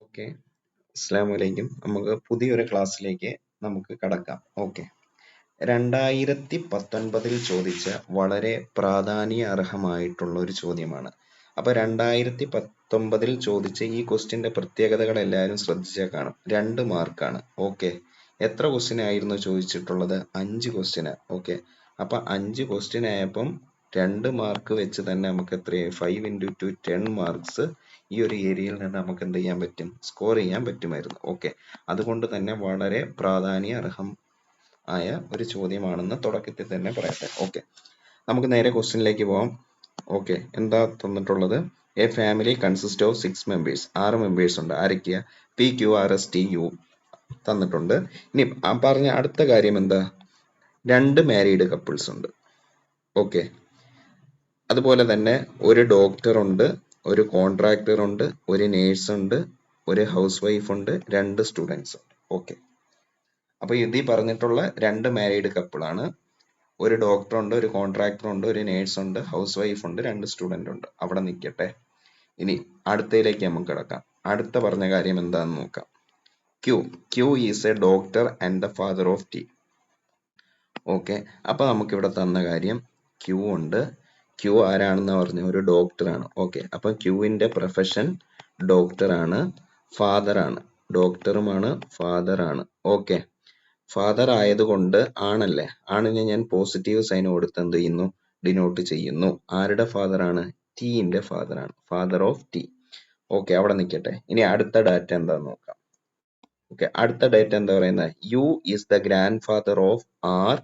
Okay, അസ്സലാമു അലൈക്കും. നമുക്ക് പുതിയൊരു ക്ലാസ്സിലേക്ക് നമുക്ക് കടക്കാം. ഓക്കെ, 2019 ചോദിച്ച വളരെ പ്രാധാന്യ അർഹമായിട്ടുള്ള ഒരു ചോദ്യമാണ്. അപ്പൊ 2019 ചോദിച്ച ഈ ക്വസ്റ്റ്യന്റെ പ്രത്യേകതകൾ എല്ലാവരും ശ്രദ്ധിച്ചാൽ കാണും. 2 മാർക്കാണ്. ഓക്കെ, എത്ര ക്വസ്റ്റ്യൻ ആയിരുന്നു ചോദിച്ചിട്ടുള്ളത്? 5 ക്വസ്റ്റ്യൻ. ഓക്കെ, അപ്പൊ 5 ക്വസ്റ്റ്യൻ ആയപ്പം 2 മാർക്ക് വെച്ച് തന്നെ നമുക്ക് എത്രയായി? 5 × 2 10 മാർക്സ് ഈ ഒരു ഏരിയയിൽ നിന്ന് നമുക്ക് എന്ത് ചെയ്യാൻ പറ്റും? സ്കോർ ചെയ്യാൻ പറ്റുമായിരുന്നു. ഓക്കെ, അതുകൊണ്ട് തന്നെ വളരെ പ്രാധാന്യ അർഹം ആയ ഒരു ചോദ്യമാണെന്ന് തുടക്കത്തിൽ തന്നെ പറയട്ടെ. ഓക്കെ, നമുക്ക് നേരെ ക്വസ്റ്റ്യനിലേക്ക് പോവാം. ഓക്കെ, എന്താ തന്നിട്ടുള്ളത്? A family consist of 6 members. 6 members ഉണ്ട്. ആരൊക്കെയാ? P Q R S T U തന്നിട്ടുണ്ട്. ഇനി പറഞ്ഞ അടുത്ത കാര്യം എന്താ? 2 മാരീഡ് കപ്പിൾസ് ഉണ്ട്. ഓക്കെ, അതുപോലെ തന്നെ ഒരു ഡോക്ടർ ഉണ്ട്, ഒരു കോൺട്രാക്ടർ ഉണ്ട്, ഒരു നേഴ്സ് ഉണ്ട്, ഒരു ഹൗസ് വൈഫ് ഉണ്ട്, 2 സ്റ്റുഡൻസ് ഉണ്ട്. ഓക്കെ, അപ്പൊ ഇതിൽ പറഞ്ഞിട്ടുള്ള 2 മാരീഡ് കപ്പിൾ ആണ്. ഒരു ഡോക്ടർ ഉണ്ട്, ഒരു കോൺട്രാക്ടർ ഉണ്ട്, ഒരു നേഴ്സ് ഉണ്ട്, ഹൗസ് വൈഫ് ഉണ്ട്, 2 സ്റ്റുഡന്റ് ഉണ്ട്. അവിടെ നിൽക്കട്ടെ. ഇനി അടുത്തയിലേക്ക് നമുക്ക് കിടക്കാം. അടുത്ത പറഞ്ഞ കാര്യം എന്താണെന്ന് നോക്കാം. Q is a doctor and the father of T. Okay, അപ്പൊ നമുക്ക് ഇവിടെ തന്ന കാര്യം ക്യൂ ഉണ്ട്. ക്യൂ ആരാണെന്ന് പറഞ്ഞു? ഒരു ഡോക്ടറാണ്. ഓക്കെ, അപ്പൊ ക്യൂവിന്റെ പ്രൊഫഷൻ ഡോക്ടർ ആണ്, ഫാദർ ആണ്. ഡോക്ടറുമാണ്, ഫാദർ ആണ്. ഓക്കെ, ഫാദർ ആയതുകൊണ്ട് ആണല്ലേ, ആണിനെ ഞാൻ പോസിറ്റീവ് സൈൻ കൊടുത്ത് എന്ത് ചെയ്യുന്നു? ഡിനോട്ട് ചെയ്യുന്നു. ആരുടെ ഫാദർ ആണ്? ടിന്റെ ഫാദർ ആണ്, ഫാദർ ഓഫ് ടി. ഓക്കെ, അവിടെ നിൽക്കട്ടെ. ഇനി അടുത്ത ഡാറ്റ എന്താന്ന് നോക്കാം. ഓക്കെ, അടുത്ത ഡാറ്റ എന്താ പറയുന്നത്? U is the grand father of R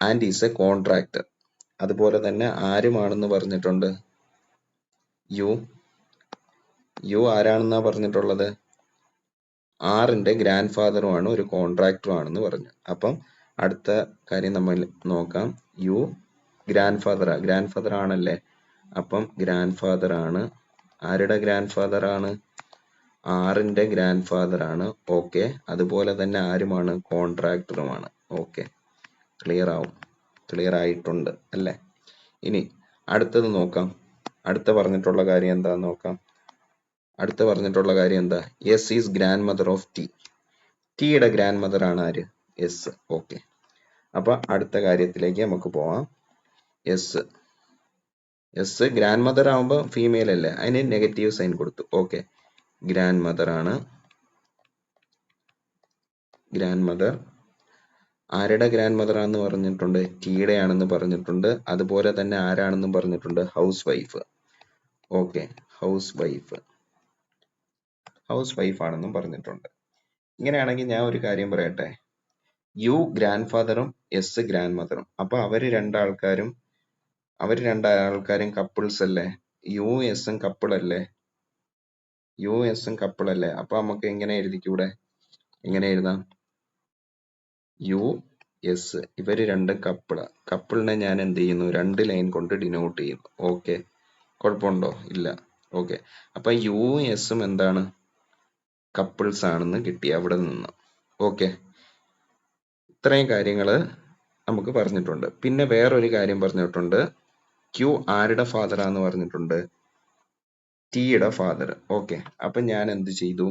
and is a contractor. അതുപോലെ തന്നെ ആരുമാണെന്ന് പറഞ്ഞിട്ടുണ്ട്? യു ആരാണെന്നാ പറഞ്ഞിട്ടുള്ളത്? ആറിന്റെ ഗ്രാൻഡ് ഫാദറുമാണ്, ഒരു കോൺട്രാക്ടറും ആണെന്ന് പറഞ്ഞു. അപ്പം അടുത്ത കാര്യം നമ്മൾ നോക്കാം. യു ഗ്രാൻഡ് ഫാദർ ആണല്ലേ, അപ്പം ഗ്രാൻഡ് ഫാദർ ആണ്. ആരുടെ ഗ്രാൻഡ് ഫാദർ ആണ്? ആറിന്റെ ഗ്രാൻഡ് ഫാദർ ആണ്. ഓക്കെ, അതുപോലെ തന്നെ ആരുമാണ്? കോൺട്രാക്ടറുമാണ്. ഓക്കെ, ക്ലിയർ ആയിട്ടുണ്ട് അല്ലേ? ഇനി അടുത്തത് നോക്കാം. അടുത്ത പറഞ്ഞിട്ടുള്ള കാര്യം എന്താന്ന് നോക്കാം. അടുത്ത പറഞ്ഞിട്ടുള്ള കാര്യം എന്താ? S is grand mother of T. ടിയുടെ ഗ്രാൻഡ് മദർ ആണ് ആര്? എസ്. ഓക്കെ, അപ്പൊ അടുത്ത കാര്യത്തിലേക്ക് നമുക്ക് പോവാം. എസ് ഗ്രാൻഡ് മദർ ആവുമ്പോ ഫീമെയിൽ അല്ലേ, അതിന് നെഗറ്റീവ് സൈൻ കൊടുത്തു. ഓക്കെ, ഗ്രാൻഡ് മദർ ആണ്. ഗ്രാൻഡ് മദർ ആരുടെ ഗ്രാൻഡ് മദർ ആണെന്ന് പറഞ്ഞിട്ടുണ്ട്? ടിയുടെ ആണെന്ന് പറഞ്ഞിട്ടുണ്ട്. അതുപോലെ തന്നെ ആരാണെന്നും പറഞ്ഞിട്ടുണ്ട്? House wife. Okay, house wife ആണെന്നും പറഞ്ഞിട്ടുണ്ട്. ഇങ്ങനെയാണെങ്കിൽ ഞാൻ ഒരു കാര്യം പറയട്ടെ. യു ഗ്രാൻഡ് ഫാദറും എസ് ഗ്രാൻഡ് മദറും, അപ്പൊ അവര് രണ്ടാൾക്കാരും കപ്പിൾസ് അല്ലേ? യു എസും കപ്പിൾ അല്ലേ? അപ്പൊ നമുക്ക് എങ്ങനെ എഴുതിക്കൂടെ? എങ്ങനെ എഴുതാം? യു എസ്, ഇവര് രണ്ട് കപ്പിളിനെ ഞാൻ എന്ത് ചെയ്യുന്നു? 2 ലൈൻ കൊണ്ട് ഡിനോട്ട് ചെയ്യുന്നു. ഓക്കെ, കുഴപ്പമുണ്ടോ? ഇല്ല. ഓക്കെ, അപ്പൊ യു എസും എന്താണ്? കപ്പിൾസ് ആണെന്ന് കിട്ടി അവിടെ നിന്ന്. ഓക്കെ, ഇത്രയും കാര്യങ്ങള് നമുക്ക് പറഞ്ഞിട്ടുണ്ട്. പിന്നെ വേറൊരു കാര്യം പറഞ്ഞിട്ടുണ്ട്. ക്യൂ ആരുടെ ഫാദർ ആന്ന് പറഞ്ഞിട്ടുണ്ട്? ടിയുടെ ഫാദർ. ഓക്കെ, അപ്പൊ ഞാൻ എന്ത് ചെയ്തു?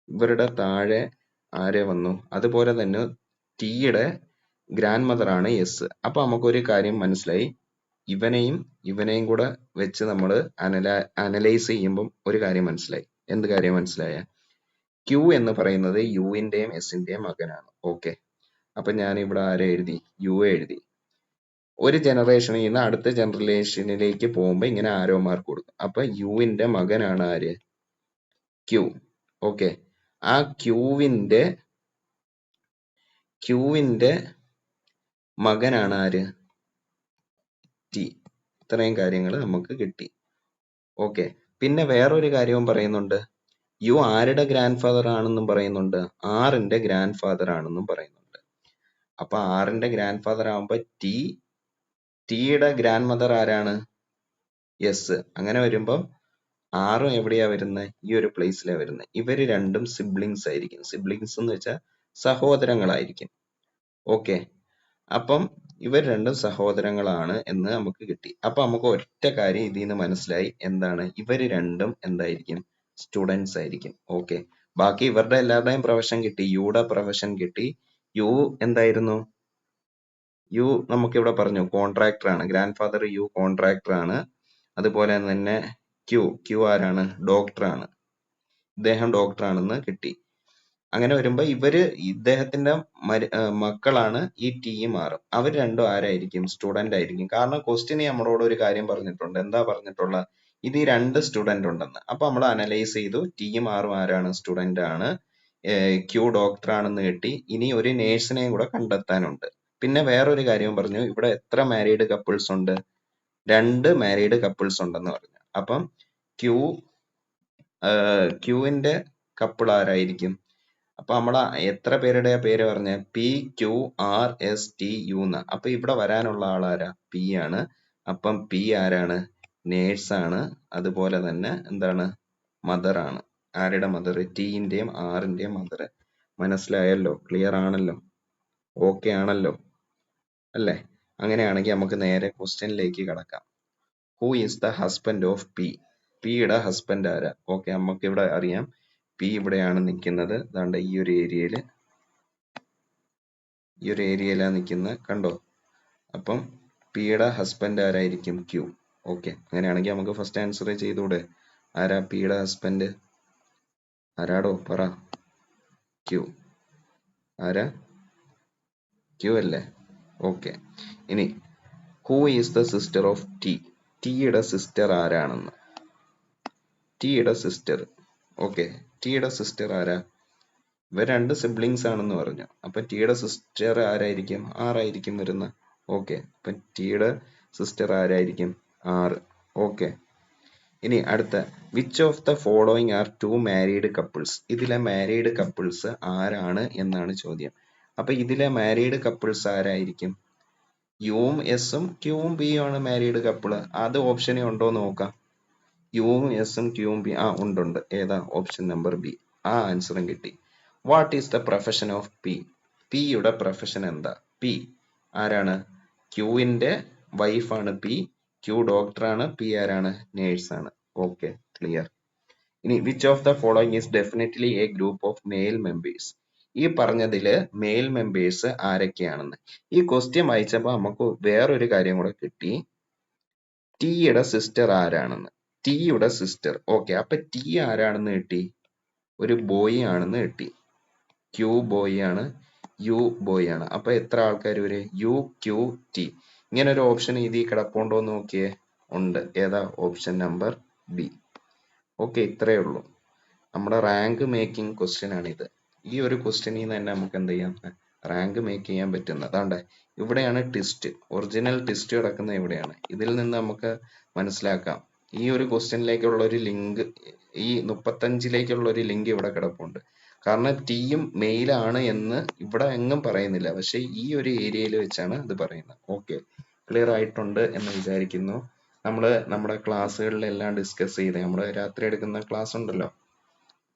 ഇവരുടെ താഴെ ആരെ വന്നു? അതുപോലെ തന്നെ ടിയുടെ ഗ്രാൻഡ് മദർ ആണ് എസ്. അപ്പൊ നമുക്കൊരു കാര്യം മനസ്സിലായി. ഇവനെയും കൂടെ വെച്ച് നമ്മൾ അനലൈസ് ചെയ്യുമ്പോൾ ഒരു കാര്യം മനസ്സിലായി. എന്ത് കാര്യം മനസ്സിലായ? ക്യൂ എന്ന് പറയുന്നത് യുവിന്റെയും എസിന്റെയും മകനാണ്. ഓക്കെ, അപ്പൊ ഞാൻ ഇവിടെ ആരെ എഴുതി? യു എഴുതി. ഒരു ജനറേഷനിൽ നിന്ന് അടുത്ത ജനറേഷനിലേക്ക് പോകുമ്പോ ഇങ്ങനെ ആരോ മാർക്ക് കൊടുക്കും. അപ്പൊ യുവിന്റെ മകനാണ് ആര്? ക്യൂ. ഓക്കെ, ആ ക്യൂവിന്റെ മകനാണ് ആര്? ടി. ഇത്രയും കാര്യങ്ങൾ നമുക്ക് കിട്ടി. ഓക്കെ, പിന്നെ വേറൊരു കാര്യവും പറയുന്നുണ്ട്. യു ആരുടെ ഗ്രാൻഡ് ഫാദർ ആണെന്നും പറയുന്നുണ്ട്? ആറിന്റെ ഗ്രാൻഡ് ഫാദർ ആണെന്നും പറയുന്നുണ്ട്. അപ്പൊ ആറിന്റെ ഗ്രാൻഡ് ഫാദർ ആവുമ്പോ ടിയുടെ ഗ്രാൻഡ് മദർ ആരാണ്? എസ്. അങ്ങനെ വരുമ്പോ ആറും എവിടെയാ വരുന്നത്? ഈ ഒരു പ്ലേസിലാണ് വരുന്നത്. ഇവര് രണ്ടും സിബ്ലിങ്സ് ആയിരിക്കും. സിബ്ലിങ്സ് എന്ന് വെച്ചാൽ സഹോദരങ്ങളായിരിക്കും. ഓക്കെ, അപ്പം ഇവർ രണ്ടും സഹോദരങ്ങളാണ് എന്ന് നമുക്ക് കിട്ടി. അപ്പൊ നമുക്ക് ഒറ്റ കാര്യം ഇതിൽ നിന്ന് മനസ്സിലായി. എന്താണ്? ഇവര് രണ്ടും എന്തായിരിക്കും? സ്റ്റുഡൻസ് ആയിരിക്കും. ഓക്കെ, ബാക്കി ഇവരുടെ എല്ലാവരുടെയും പ്രൊഫഷൻ കിട്ടി. യുടെ പ്രൊഫഷൻ കിട്ടി. യു എന്തായിരുന്നു? യു നമുക്കിവിടെ പറഞ്ഞു കോൺട്രാക്ടർ ആണ്. ഗ്രാൻഡ് ഫാദർ യു കോൺട്രാക്ടർ ആണ്. അതുപോലെ തന്നെ ക്യു ആരാണ്? ഡോക്ടർ ആണ്. ഇദ്ദേഹം ഡോക്ടർ ആണെന്ന് കിട്ടി. അങ്ങനെ വരുമ്പോ ഇദ്ദേഹത്തിന്റെ മക്കളാണ് ഈ ടി മാറും. അവർ രണ്ടും ആരായിരിക്കും? സ്റ്റുഡന്റ് ആയിരിക്കും. കാരണം ക്വസ്റ്റ്യന് നമ്മളോട് ഒരു കാര്യം പറഞ്ഞിട്ടുണ്ട്. എന്താ പറഞ്ഞിട്ടുള്ള? ഇത് ഈ രണ്ട് സ്റ്റുഡന്റ് ഉണ്ടെന്ന്. അപ്പൊ നമ്മൾ അനലൈസ് ചെയ്തു. ടി മാറും ആരാണ്? സ്റ്റുഡന്റ് ആണ്. ക്യു ഡോക്ടർ ആണെന്ന് കിട്ടി. ഇനി ഒരു നേഴ്സിനെയും കൂടെ കണ്ടെത്താനുണ്ട്. പിന്നെ വേറൊരു കാര്യം പറഞ്ഞു. ഇവിടെ എത്ര മാരീഡ് കപ്പിൾസ് ഉണ്ട്? 2 മാരീഡ് കപ്പിൾസ് ഉണ്ടെന്ന് പറഞ്ഞു. അപ്പം ക്യൂവിന്റെ കപ്പിൾ ആരായിരിക്കും? അപ്പൊ നമ്മൾ എത്ര പേരുടെ പേര് പറഞ്ഞ? PQRSTU എന്ന്. അപ്പൊ ഇവിടെ വരാനുള്ള ആളാരാ? പി ആണ്. അപ്പം പി ആരാണ്? നേഴ്സ് ആണ്. അതുപോലെ തന്നെ എന്താണ്? മദർ ആണ്. ആരുടെ മദർ? ടിന്റെയും ആറിന്റെയും മദർ. മനസ്സിലായല്ലോ? ക്ലിയർ ആണല്ലോ? ഓക്കെ ആണല്ലോ അല്ലേ? അങ്ങനെയാണെങ്കിൽ നമുക്ക് നേരെ ക്വസ്റ്റ്യനിലേക്ക് കടക്കാം. Who is the husband of P? പിയുടെ ഹസ്ബൻഡ് ആരാ? ഓക്കെ, നമുക്ക് ഇവിടെ അറിയാം പി ഇവിടെയാണ് നിൽക്കുന്നത്. അതാണ്ട് ഈ ഒരു ഏരിയയിലാണ് നിൽക്കുന്നത്, കണ്ടോ? അപ്പം പിയുടെ ഹസ്ബൻഡ് ആരായിരിക്കും? ക്യൂ. ഓക്കെ, അങ്ങനെയാണെങ്കിൽ നമുക്ക് ഫസ്റ്റ് ആൻസർ ചെയ്തൂടെ? ആരാ പിയുടെ ഹസ്ബൻഡ്? ആരാടോ പറ? ക്യൂ. ആരാ? ക്യൂ അല്ലേ? ഓക്കെ, ഇനി who is the sister of T? ടിയുടെ സിസ്റ്റർ ആരാണെന്ന്? ടിയുടെ സിസ്റ്റർ. ഓക്കെ, ടിയുടെ സിസ്റ്റർ ആരാ? ഇവർ 2 സിബ്ലിങ്സ് ആണെന്ന് പറഞ്ഞു. അപ്പൊ ടിയുടെ സിസ്റ്റർ ആരായിരിക്കും? ആറായിരിക്കും വരുന്നത്. ഓക്കെ, അപ്പൊ ടിയുടെ സിസ്റ്റർ ആരായിരിക്കും? 6. ഓക്കെ, ഇനി അടുത്ത which of the following are 2 married couples? ഇതിലെ മാരീഡ് കപ്പിൾസ് ആരാണ് എന്നാണ് ചോദ്യം. അപ്പൊ ഇതിലെ മാരീഡ് കപ്പിൾസ് ആരായിരിക്കും? യുവും എസും ക്യൂവും ബിയും ആണ് മാരീഡ് കപ്പിള്. അത് ഓപ്ഷനിൽ ഉണ്ടോ നോക്കാം. യുവും എസും ക്യൂവും ബി ഉണ്ട്. ഏതാ? Option number B. ആ ആൻസറും കിട്ടി. What is the profession of P? പിയുടെ പ്രൊഫഷൻ എന്താ? പി ആരാണ്? ക്യൂവിന്റെ വൈഫാണ് പി. ക്യൂ ഡോക്ടർ ആണ്. പി ആരാണ്? നേഴ്സ് ആണ്. Okay, clear. ഇനി which of the following is definitely a group of male members? ഈ പറഞ്ഞതില് മെയിൽ മെമ്പേഴ്സ് ആരൊക്കെയാണെന്ന്. ഈ ക്വസ്റ്റ്യൻ വായിച്ചപ്പോ നമുക്ക് വേറൊരു കാര്യം കൂടെ കിട്ടി. ടിയുടെ സിസ്റ്റർ ആരാണെന്ന്. ടിയുടെ സിസ്റ്റർ. ഓക്കെ, അപ്പൊ ടി ആരാണെന്ന് കിട്ടി? ഒരു ബോയ് ആണെന്ന് കിട്ടി. ക്യൂ ബോയ് ആണ്. യു ബോയ് ആണ്. അപ്പൊ എത്ര ആൾക്കാർ വരും? U Q T. ഇങ്ങനെ ഒരു ഓപ്ഷൻ ഇതിൽ കിടപ്പുണ്ടോ എന്ന് നോക്കിയേ. ഉണ്ട്. ഏതാ? Option number B. ഓക്കെ, ഇത്രയേ ഉള്ളൂ. നമ്മുടെ റാങ്ക് മേക്കിംഗ് ക്വസ്റ്റ്യൻ ആണിത്. ഈ ഒരു ക്വസ്റ്റ്യനിൽ നിന്ന് തന്നെ നമുക്ക് എന്ത് ചെയ്യാം? റാങ്ക് മേക്ക് ചെയ്യാൻ പറ്റുന്നത്. അതാണ്ട് ഇവിടെയാണ് ടിസ്റ്റ്. ഒറിജിനൽ ടിസ്റ്റ് കിടക്കുന്നത് ഇവിടെയാണ്. ഇതിൽ നിന്ന് നമുക്ക് മനസ്സിലാക്കാം. ഈ ഒരു ക്വസ്റ്റ്യനിലേക്കുള്ള ഒരു ലിങ്ക്, ഈ 35ലേക്കുള്ള ഒരു ലിങ്ക് ഇവിടെ കിടപ്പുണ്ട്. കാരണം ടിയും മെയിലാണ് എന്ന് ഇവിടെ എങ്ങും പറയുന്നില്ല. പക്ഷെ ഈ ഒരു ഏരിയയിൽ വെച്ചാണ് അത് പറയുന്നത്. ഓക്കെ, ക്ലിയർ ആയിട്ടുണ്ട് എന്ന് വിചാരിക്കുന്നു. നമ്മുടെ ക്ലാസ്സുകളിലെല്ലാം ഡിസ്കസ് ചെയ്ത്, നമ്മൾ രാത്രി എടുക്കുന്ന ക്ലാസ് ഉണ്ടല്ലോ,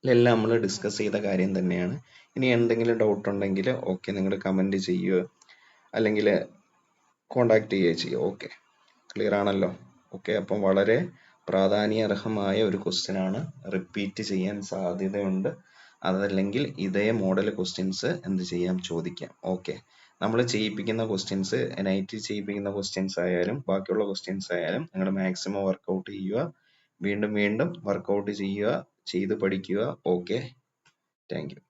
എല്ലാം നമ്മൾ ഡിസ്കസ് ചെയ്ത കാര്യം തന്നെയാണ്. ഇനി എന്തെങ്കിലും ഡൗട്ട് ഉണ്ടെങ്കിൽ ഓക്കെ, നിങ്ങൾ കമന്റ് ചെയ്യുക, അല്ലെങ്കിൽ കോണ്ടാക്ട് ചെയ്യുക ചെയ്യുക. ഓക്കെ, ക്ലിയർ ആണല്ലോ? ഓക്കെ, അപ്പം വളരെ പ്രാധാന്യാർഹമായ ഒരു ക്വസ്റ്റ്യൻ ആണ്. റിപ്പീറ്റ് ചെയ്യാൻ സാധ്യതയുണ്ട്. അതല്ലെങ്കിൽ ഇതേ മോഡൽ ക്വസ്റ്റ്യൻസ് എന്ത് ചെയ്യാം? ചോദിക്കാം. ഓക്കെ, നമ്മൾ ചെയ്യിപ്പിക്കുന്ന ക്വസ്റ്റ്യൻസ്, നൈറ്റ് ചെയ്യിപ്പിക്കുന്ന ക്വസ്റ്റ്യൻസ് ആയാലും ബാക്കിയുള്ള ക്വസ്റ്റ്യൻസ് ആയാലും നിങ്ങൾ മാക്സിമം വർക്കൗട്ട് ചെയ്യുക. വീണ്ടും വീണ്ടും വർക്കൗട്ട് ചെയ്യുക, ചെയ്ത് പഠിക്കുക. Okay, thank you.